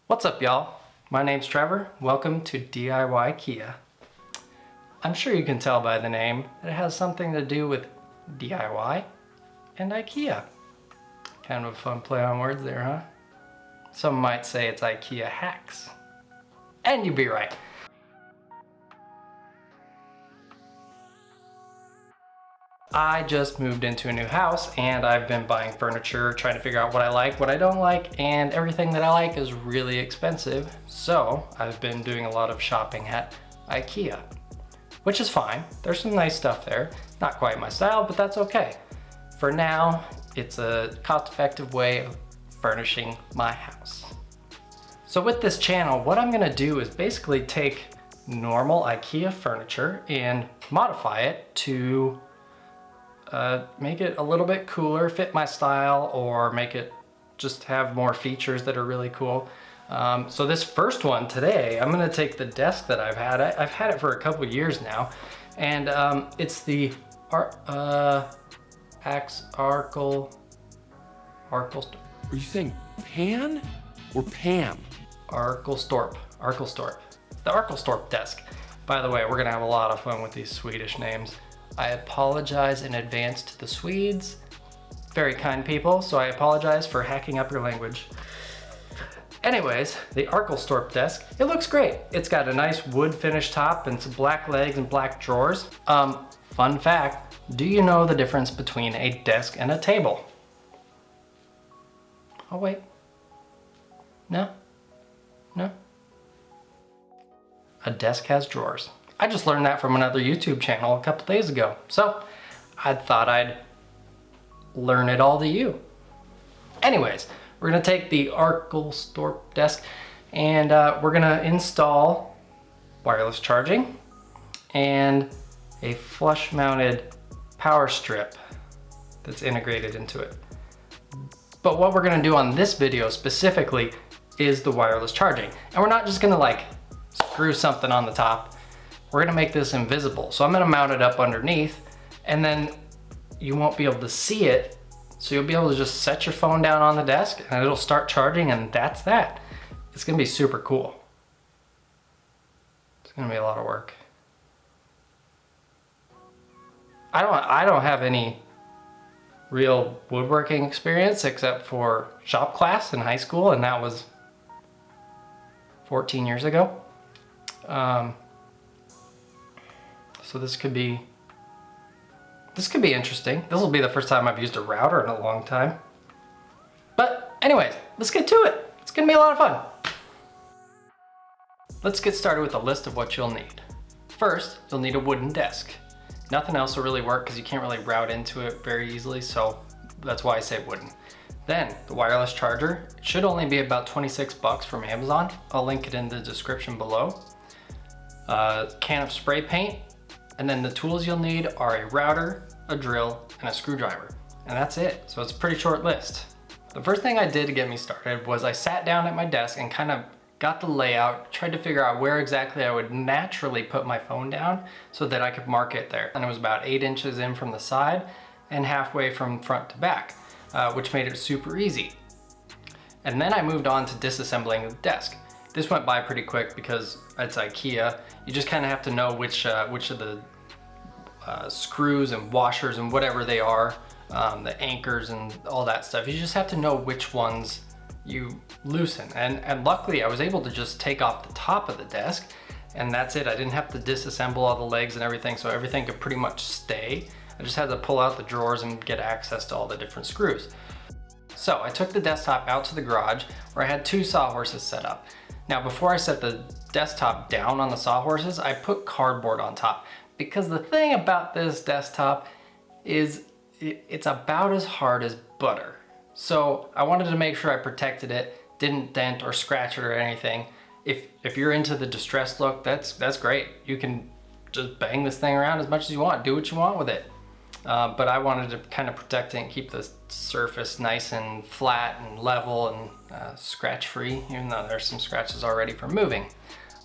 What's up, y'all? My name's Trevor. Welcome to DIY-KEA. I'm sure you can tell by the name that it has something to do with DIY and IKEA. Kind of a fun play on words there, huh? Some might say it's IKEA hacks. And you'd be right. I just moved into a new house and I've been buying furniture, trying to figure out what I like, what I don't like, and everything that I like is really expensive. So I've been doing a lot of shopping at IKEA, which is fine. There's some nice stuff there. Not quite my style, but that's okay. For now, it's a cost-effective way of furnishing my house. So with this channel, what I'm gonna do is basically take normal IKEA furniture and modify it to make it a little bit cooler, fit my style, or make it just have more features that are really cool. So this first one today, I'm gonna take the desk that I've had. I've had it for a couple years now, and it's the Are you saying Pan or Pam? Arkelstorp. The Arkelstorp desk. By the way, we're gonna have a lot of fun with these Swedish names. I apologize in advance to the Swedes. Very kind people, so I apologize for hacking up your language. Anyways, the Arkelstorp desk, it looks great. It's got a nice wood finish top and some black legs and black drawers. Fun fact, do you know the difference between a desk and a table? Oh wait, no? A desk has drawers. I just learned that from another YouTube channel a couple days ago. So I thought I'd learn it all to you. Anyways, we're gonna take the Arkelstorp desk and we're gonna install wireless charging and a flush mounted power strip that's integrated into it. But what we're gonna do on this video specifically is the wireless charging. And we're not just gonna like screw something on the top. We're gonna make this invisible. So I'm gonna mount it up underneath and then you won't be able to see it. So you'll be able to just set your phone down on the desk and it'll start charging, and that's that. It's gonna be super cool. It's gonna be a lot of work. I don't have any real woodworking experience except for shop class in high school, and that was 14 years ago. So this could be interesting. This will be the first time I've used a router in a long time. But anyways, let's get to it. It's gonna be a lot of fun. Let's get started with a list of what you'll need. First, you'll need a wooden desk. Nothing else will really work because you can't really route into it very easily, so that's why I say wooden. Then, the wireless charger. It should only be about 26 bucks from Amazon. I'll link it in the description below. A can of spray paint. And then the tools you'll need are a router, a drill, and a screwdriver. And that's it. So it's a pretty short list. The first thing I did to get me started was I sat down at my desk and kind of got the layout, tried to figure out where exactly I would naturally put my phone down so that I could mark it there. And it was about 8 inches in from the side and halfway from front to back, which made it super easy. And then I moved on to disassembling the desk. This went by pretty quick because it's IKEA. You just kind of have to know which of the screws and washers and whatever they are, the anchors and all that stuff. You just have to know which ones you loosen. And luckily I was able to just take off the top of the desk and that's it. I didn't have to disassemble all the legs and everything, so everything could pretty much stay. I just had to pull out the drawers and get access to all the different screws. So I took the desktop out to the garage where I had 2 sawhorses set up. Now, before I set the desktop down on the sawhorses, I put cardboard on top, because the thing about this desktop is it's about as hard as butter. So I wanted to make sure I protected it, didn't dent or scratch it or anything. If you're into the distressed look, that's great. You can just bang this thing around as much as you want, do what you want with it. But I wanted to kind of protect it and keep the surface nice and flat and level and scratch-free, even though there's some scratches already from moving.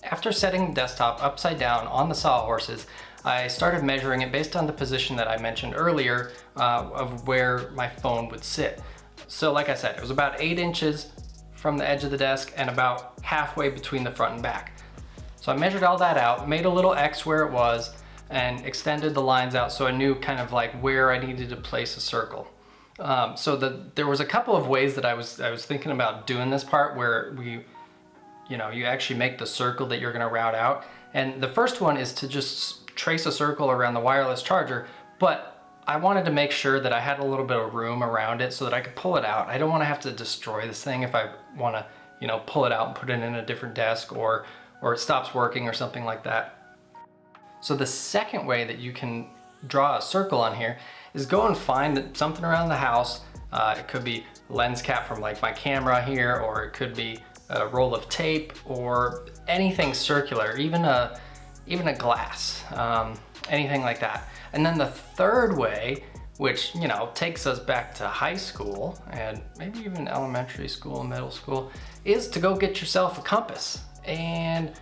After setting the desktop upside down on the sawhorses, I started measuring it based on the position that I mentioned earlier of where my phone would sit. So like I said, it was about 8 inches from the edge of the desk and about halfway between the front and back. So I measured all that out, made a little X where it was, and extended the lines out so I knew kind of like where I needed to place a circle. There was a couple of ways that I was thinking about doing this part where you actually make the circle that you're gonna route out. And the first one is to just trace a circle around the wireless charger, but I wanted to make sure that I had a little bit of room around it so that I could pull it out. I don't wanna have to destroy this thing if I wanna, pull it out and put it in a different desk or it stops working or something like that. So the second way that you can draw a circle on here is go and find something around the house. It could be a lens cap from like my camera here, or it could be a roll of tape or anything circular, even a glass, anything like that. And then the third way, which takes us back to high school and maybe even elementary school, middle school, is to go get yourself a compass. And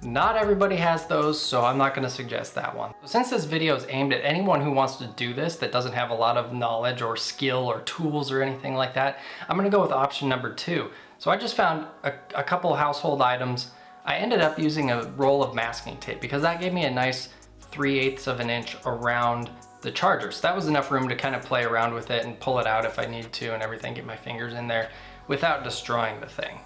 not everybody has those, so I'm not gonna suggest that one. Since this video is aimed at anyone who wants to do this that doesn't have a lot of knowledge or skill or tools or anything like that, I'm gonna go with option number 2. So I just found a couple household items. I ended up using a roll of masking tape because that gave me a nice 3/8 of an inch around the charger. So that was enough room to kind of play around with it and pull it out if I need to and everything, get my fingers in there without destroying the thing.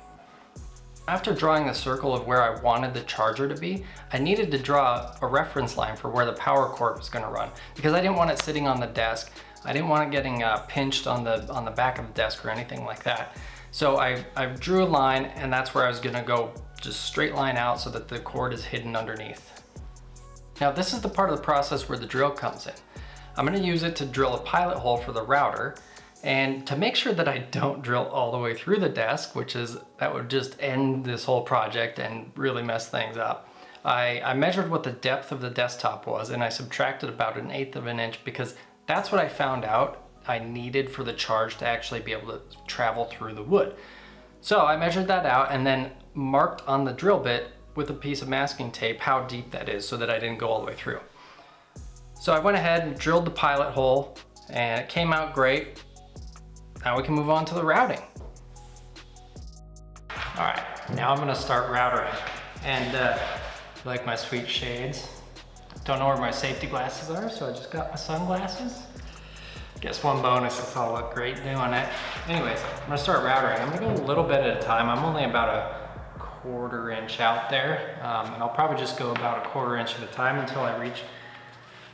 After drawing the circle of where I wanted the charger to be, I needed to draw a reference line for where the power cord was gonna run because I didn't want it sitting on the desk. I didn't want it getting pinched on the back of the desk or anything like that. So I drew a line, and that's where I was gonna go, just straight line out so that the cord is hidden underneath. Now this is the part of the process where the drill comes in. I'm gonna use it to drill a pilot hole for the router, and to make sure that I don't drill all the way through the desk, that would just end this whole project and really mess things up. I measured what the depth of the desktop was, and I subtracted about 1/8 of an inch because that's what I found out I needed for the charge to actually be able to travel through the wood. So I measured that out and then marked on the drill bit with a piece of masking tape how deep that is so that I didn't go all the way through. So I went ahead and drilled the pilot hole and it came out great. Now we can move on to the routing. All right, now I'm gonna start routering. And you like my sweet shades? Don't know where my safety glasses are, so I just got my sunglasses. Guess one bonus is I'll look great doing it. Anyways, I'm gonna start routering. I'm gonna go a little bit at a time. I'm only about a 1/4 inch out there, and I'll probably just go about a 1/4 inch at a time until I reach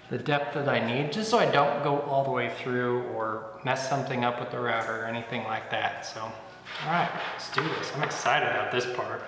the depth that I need, just so I don't go all the way through or mess something up with the router or anything like that. So, all right, let's do this. I'm excited about this part.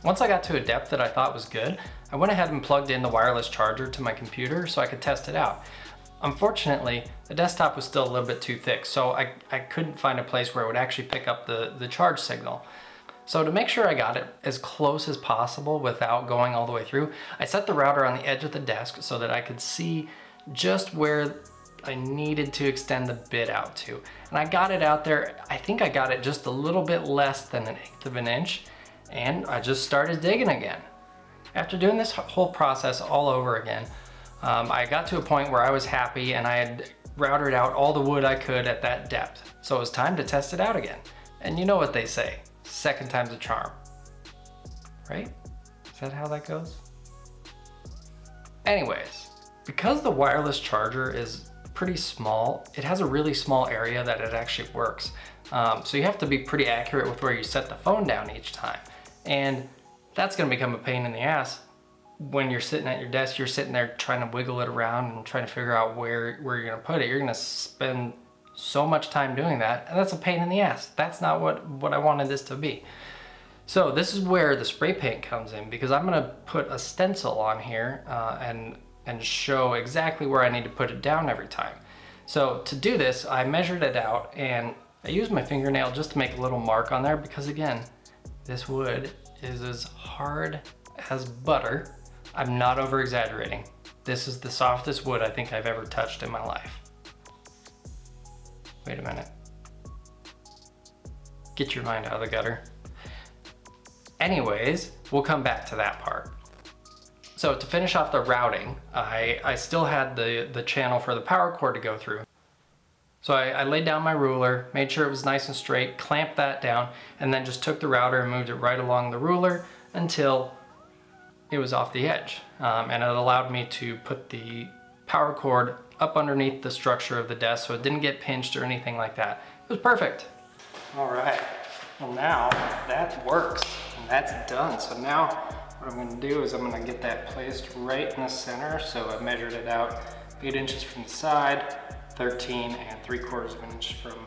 Once I got to a depth that I thought was good, I went ahead and plugged in the wireless charger to my computer so I could test it out. Unfortunately, the desktop was still a little bit too thick, so I couldn't find a place where it would actually pick up the charge signal. So to make sure I got it as close as possible without going all the way through, I set the router on the edge of the desk so that I could see just where I needed to extend the bit out to. And I got it out there. I think I got it just a little bit less than 1/8 of an inch. And I just started digging again. After doing this whole process all over again, I got to a point where I was happy and I had routed out all the wood I could at that depth. So it was time to test it out again. And you know what they say, second time's a charm, right? Is that how that goes? Anyways, because the wireless charger is pretty small, it has a really small area that it actually works. So you have to be pretty accurate with where you set the phone down each time. And that's gonna become a pain in the ass when you're sitting at your desk, you're sitting there trying to wiggle it around and trying to figure out where you're gonna put it. You're gonna spend so much time doing that, and that's a pain in the ass. That's not what I wanted this to be. So this is where the spray paint comes in, because I'm gonna put a stencil on here and show exactly where I need to put it down every time. So to do this, I measured it out and I used my fingernail just to make a little mark on there because, again, this wood is as hard as butter. I'm not over exaggerating. This is the softest wood I think I've ever touched in my life. Wait a minute. Get your mind out of the gutter. Anyways, we'll come back to that part. So to finish off the routing, I still had the channel for the power cord to go through. So I laid down my ruler, made sure it was nice and straight, clamped that down, and then just took the router and moved it right along the ruler until it was off the edge. And it allowed me to put the power cord up underneath the structure of the desk so it didn't get pinched or anything like that. It was perfect. All right, well now that works and that's done. So now what I'm gonna do is I'm gonna get that placed right in the center. So I measured it out 8 inches from the side, 13 3/4 of an inch from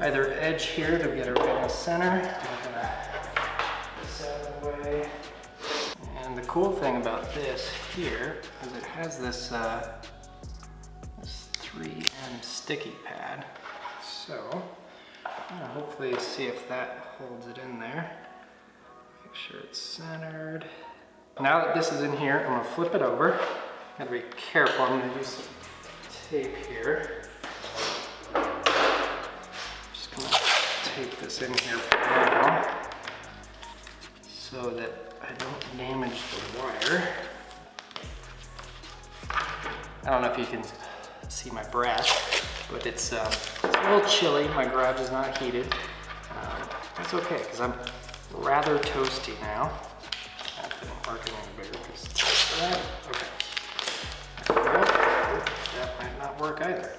either edge here to get it right in the center. I'm gonna put this out of the way. And the cool thing about this here is it has this 3M sticky pad. So I'm gonna hopefully see if that holds it in there. Make sure it's centered. Now that this is in here, I'm gonna flip it over. Gotta be careful, I'm gonna use some tape here. Just gonna tape this in here for now so that I don't damage the wire. I don't know if you can see my breath, but it's a little chilly. My garage is not heated. That's okay, because I'm rather toasty now. That didn't work any bigger. Okay. That might not work either.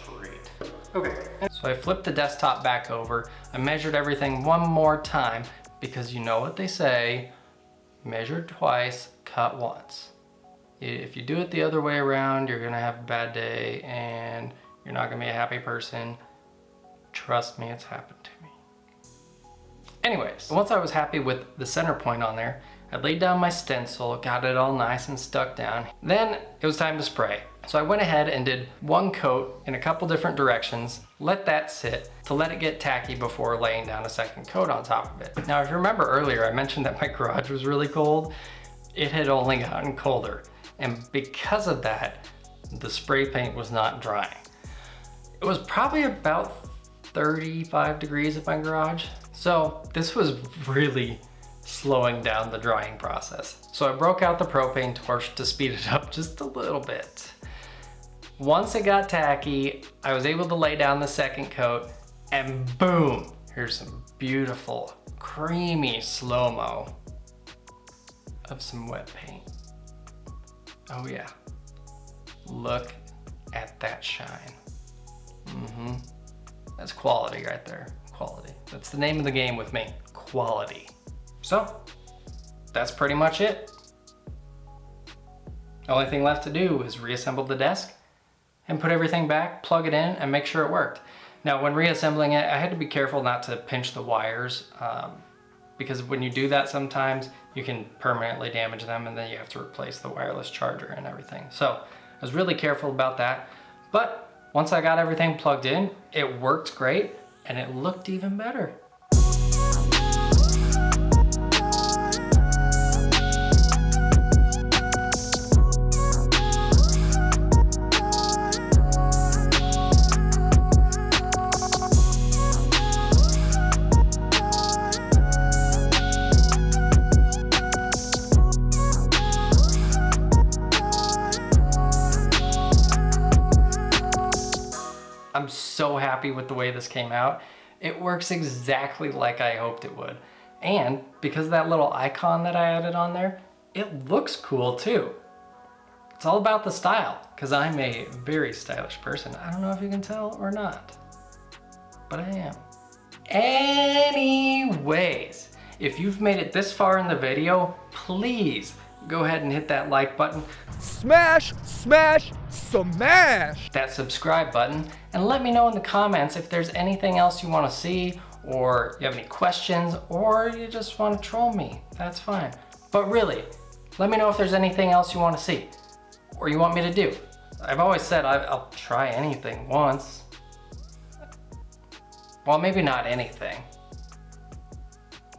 Great. Okay. So I flipped the desktop back over. I measured everything one more time because you know what they say, measure twice, cut once. If you do it the other way around, you're gonna have a bad day and you're not gonna be a happy person. Trust me, it's happened to me. Anyways, once I was happy with the center point on there, I laid down my stencil, got it all nice and stuck down. Then it was time to spray. So I went ahead and did one coat in a couple different directions, let that sit to let it get tacky before laying down a second coat on top of it. Now, if you remember earlier, I mentioned that my garage was really cold. It had only gotten colder. And because of that, the spray paint was not drying. It was probably about 35 degrees in my garage. So this was really slowing down the drying process. So I broke out the propane torch to speed it up just a little bit. Once it got tacky, I was able to lay down the second coat and boom, here's some beautiful, creamy slow-mo of some wet paint. Oh yeah, look at that shine. That's quality right there, quality. That's the name of the game with me, quality. So, that's pretty much it. The only thing left to do is reassemble the desk and put everything back, plug it in, and make sure it worked. Now, when reassembling it, I had to be careful not to pinch the wires because when you do that sometimes, you can permanently damage them and then you have to replace the wireless charger and everything. So, I was really careful about that. But once I got everything plugged in, it worked great and it looked even better. I'm so happy with the way this came out. It works exactly like I hoped it would. And because of that little icon that I added on there, it looks cool too. It's all about the style, because I'm a very stylish person. I don't know if you can tell or not, but I am. Anyways, if you've made it this far in the video, please go ahead and hit that like button. Smash, smash, smash! That subscribe button, and let me know in the comments if there's anything else you want to see, or you have any questions, or you just want to troll me. That's fine. But really, let me know if there's anything else you want to see, or you want me to do. I've always said I'll try anything once. Well, maybe not anything.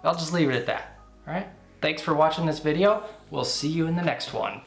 I'll just leave it at that, all right? Thanks for watching this video. We'll see you in the next one.